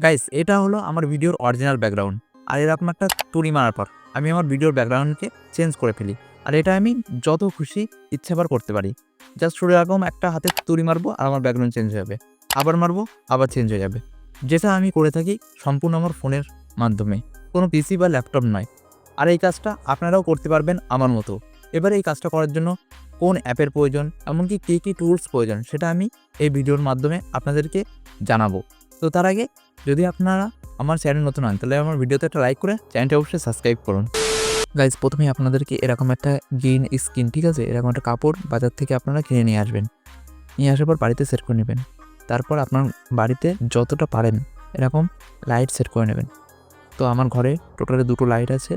Guys এটা হলো আমার ভিডিওর অরিজিনাল ব্যাকগ্রাউন্ড। আর এরকম একটা তুড়ি মারার পর আমি আমার ভিডিওর ব্যাকগ্রাউন্ডকে চেঞ্জ করে ফেলি। আর এটা আমি যত খুশি ইচ্ছেবার করতে পারি। জাস্ট এরকম একটা হাতে তুড়ি মারবো আর আমার ব্যাকগ্রাউন্ড চেঞ্জ হয়ে যাবে, আবার মারবো আবার চেঞ্জ হয়ে যাবে। যেটা আমি করে থাকি সম্পূর্ণ আমার ফোনের মাধ্যমে, কোনো পিসি বা ল্যাপটপ নয়। আর এই কাজটা আপনারাও করতে পারবেন আমার মতো। এবারে এই কাজটা করার জন্য কোন অ্যাপের প্রয়োজন, এমনকি কী কী টুলস প্রয়োজন, সেটা আমি এই ভিডিওর মাধ্যমে আপনাদেরকে জানাবো। তো তার আগে যদি আপনারা আমার চ্যানেল নতুন হন তাহলে আমার ভিডিওতে একটা লাইক করে চ্যানেলটা অবশ্যই সাবস্ক্রাইব করুন। গাইজ প্রথমেই আপনাদেরকে এরকম একটা গ্রিন স্ক্রিন, ঠিক আছে, এরকম একটা কাপড় বাজার থেকে আপনারা কিনে নিয়ে আসবেন। নিয়ে আসার পর বাড়িতে সেট করে নেবেন। তারপর আপনার বাড়িতে যতটা পারেন এরকম লাইট সেট করে নেবেন। তো আমার ঘরে টোটালি 2টো লাইট আছে,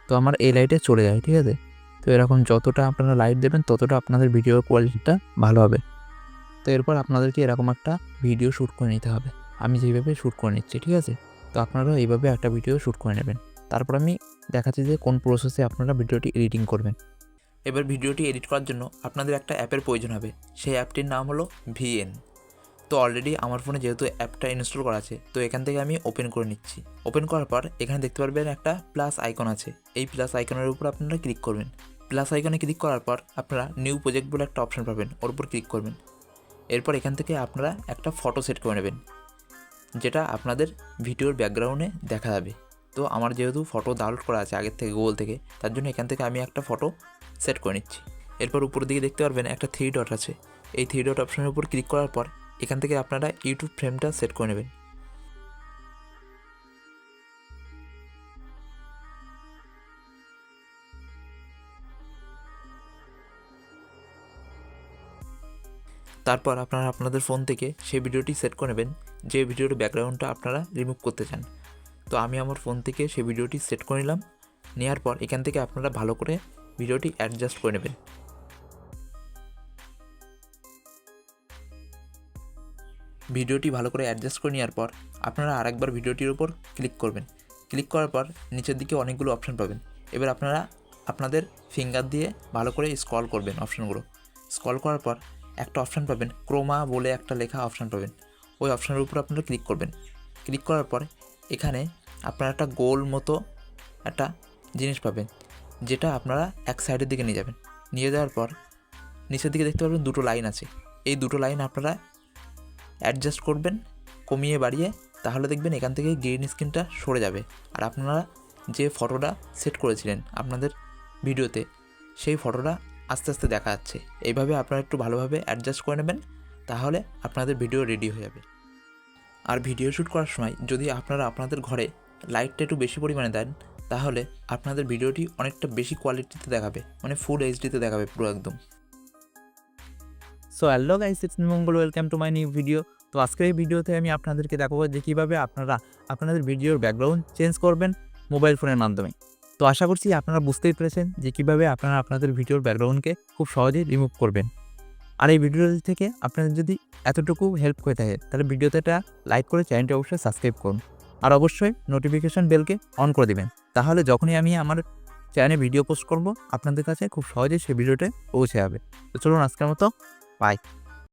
তো আমার এই লাইটে চলে যায়, ঠিক আছে। তো এরকম যতটা আপনারা লাইট দেবেন ততটা আপনাদের ভিডিওর কোয়ালিটিটা ভালো হবে। তো এরপর আপনাদেরকে এরকম একটা ভিডিও শ্যুট করে নিতে হবে। আমি যেভাবে শ্যুট করে নিচ্ছি, ঠিক আছে। তো আপনারাও এইভাবে একটা ভিডিও শ্যুট করে নেবেন। তারপর আমি দেখাচ্ছি যে কোন প্রসেসে আপনারা ভিডিওটি এডিটিং করবেন। এবার ভিডিওটি এডিট করার জন্য আপনাদের একটা অ্যাপের প্রয়োজন হবে। সেই অ্যাপটির নাম হলো VN। তো অলরেডি আমার ফোনে যেহেতু অ্যাপটা ইনস্টল করা আছে, তো এখান থেকে আমি ওপেন করে নিচ্ছি। ওপেন করার পর এখানে দেখতে পারবেন একটা প্লাস আইকন আছে। এই প্লাস আইকনের উপর আপনারা ক্লিক করবেন। প্লাস আইকনে ক্লিক করার পর আপনারা নিউ প্রজেক্ট বলে একটা অপশন পাবেন, ওর উপর ক্লিক করবেন। এরপর এখান থেকে আপনারা একটা ফটো সেট করে নেবেন, যেটা আপনাদের ভিডিওর ব্যাকগ্রাউন্ডে দেখা যাবে। তো আমার যেহেতু ফটো ডাউনলোড করা আছে আগের থেকে গুগল থেকে, তার জন্য এখান থেকে আমি একটা ফটো সেট করে নিচ্ছি। এরপর উপরের দিকে দেখতে পারবেন একটা 3 ডট আছে। এই 3 ডট অপশনের উপর ক্লিক করার পর এখান থেকে আপনারা ইউটিউব ফ্রেমটা সেট করে নেবেন। তারপর আপনারা আপনাদের ফোন থেকে সেই ভিডিওটি সেট করে নেবেন, যে ভিডিওর ব্যাকগ্রাউন্ডটা আপনারা রিমুভ করতে চান। তো আমি আমার ফোন থেকে সেই ভিডিওটি সেট করে নিলাম। নেওয়ার পর এখান থেকে আপনারা ভালো করে ভিডিওটি অ্যাডজাস্ট করে নেবেন। ভিডিওটি ভালো করে অ্যাডজাস্ট করে নেওয়ার পর আপনারা আরেকবার ভিডিওটির উপর ক্লিক করবেন। ক্লিক করার পর নিচের দিকে অনেকগুলো অপশান পাবেন। এবার আপনারা আপনাদের ফিঙ্গার দিয়ে ভালো করে স্ক্রল করবেন অপশানগুলো। স্ক্রল করার পর একটা অপশান পাবেন, ক্রোমা বলে একটা লেখা অপশান পাবেন। ওই অপশানের উপর আপনারা ক্লিক করবেন। ক্লিক করার পর এখানে আপনারা একটা গোল মতো একটা জিনিস পাবেন, যেটা আপনারা এক সাইডের দিকে নিয়ে যাবেন। নিয়ে যাওয়ার পর নিচের দিকে দেখতে পাবেন 2টো লাইন আছে। এই 2টো লাইন আপনারা অ্যাডজাস্ট করবেন কমিয়ে বাড়িয়ে, তাহলে দেখবেন এখান থেকে গ্রিন স্ক্রিনটা সরে যাবে। আর আপনারা যে ফটোটা সেট করেছিলেন আপনাদের ভিডিওতে, সেই ফটোটা আস্তে আস্তে দেখা যাচ্ছে। এইভাবে আপনারা একটু ভালোভাবে অ্যাডজাস্ট করে নেবেন, তাহলে আপনাদের ভিডিও রেডি হয়ে যাবে। আর ভিডিও শ্যুট করার সময় যদি আপনারা আপনাদের ঘরে লাইটটা একটু বেশি পরিমাণে দেন, তাহলে আপনাদের ভিডিওটি অনেকটা বেশি কোয়ালিটিতে দেখাবে, মানে ফুল এইচডিতে দেখাবে পুরো একদম। So hello guys, it's Mangal, welcome to my new video. তো আজকের এই ভিডিওতে আমি আপনাদেরকে দেখাবো যে কীভাবে আপনারা আপনাদের ভিডিওর ব্যাকগ্রাউন্ড চেঞ্জ করবেন মোবাইল ফোনের মাধ্যমে। তো আশা করছি আপনারা বুঝতেই পেরেছেন যে কীভাবে আপনারা আপনাদের ভিডিওর ব্যাকগ্রাউন্ডকে খুব সহজেই রিমুভ করবেন। আর এই ভিডিওটি থেকে আপনাদের যদি এতটুকু হেল্প হয়ে থাকে তাহলে ভিডিওতে একটা লাইক করে চ্যানেলটি অবশ্যই সাবস্ক্রাইব করুন। আর অবশ্যই নোটিফিকেশান বেলকে অন করে দেবেন, তাহলে যখনই আমি আমার চ্যানেলে ভিডিও পোস্ট করব আপনাদের কাছে খুব সহজেই সেই ভিডিওটা পৌঁছে যাবে। তো চলুন আজকের মতো বাই।